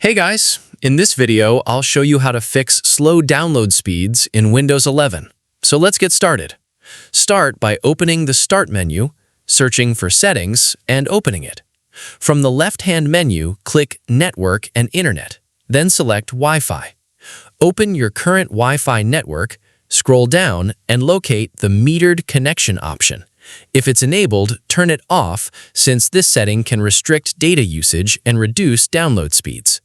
Hey guys, in this video, I'll show you how to fix slow download speeds in Windows 11. So let's get started. Start by opening the Start menu, searching for Settings, and opening it. From the left-hand menu, click Network and Internet, then select Wi-Fi. Open your current Wi-Fi network, scroll down, and locate the Metered Connection option. If it's enabled, turn it off since this setting can restrict data usage and reduce download speeds.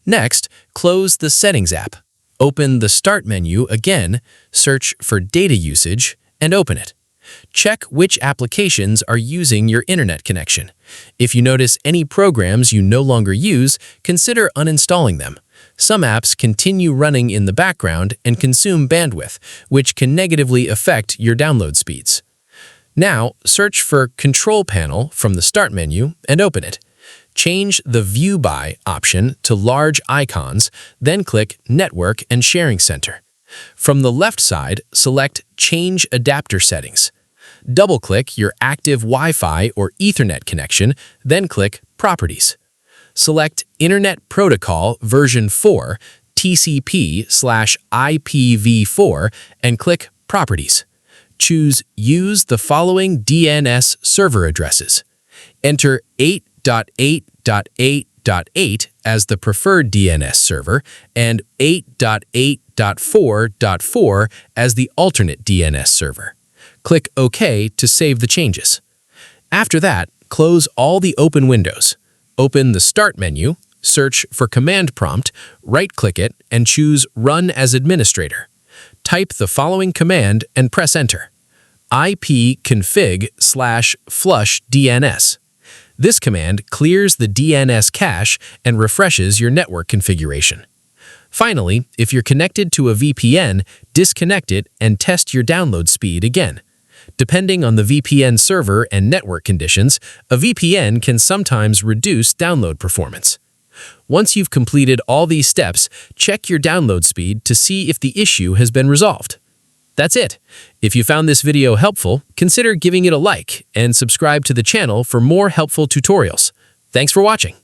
Next, close the Settings app. Open the Start menu again, search for Data Usage, and open it. Check which applications are using your internet connection. If you notice any programs you no longer use, consider uninstalling them. Some apps continue running in the background and consume bandwidth, which can negatively affect your download speeds. Now, search for Control Panel from the Start menu and open it. Change the View By option to Large Icons, then click Network and Sharing Center. From the left side, select Change Adapter Settings. Double-click your active Wi-Fi or Ethernet connection, then click Properties. Select Internet Protocol version 4, TCP/IPv4, and click Properties. Choose Use the following DNS server addresses. Enter 8.8.8.8 as the preferred DNS server and 8.8.4.4 as the alternate DNS server. Click OK to save the changes. After that, close all the open windows. Open the Start menu, search for Command Prompt, right-click it, and choose Run as Administrator. Type the following command and press Enter. ipconfig/flush DNS. This command clears the DNS cache and refreshes your network configuration. Finally, if you're connected to a VPN, disconnect it and test your download speed again. Depending on the VPN server and network conditions, a VPN can sometimes reduce download performance. Once you've completed all these steps, check your download speed to see if the issue has been resolved. That's it. If you found this video helpful, consider giving it a like and subscribe to the channel for more helpful tutorials. Thanks for watching.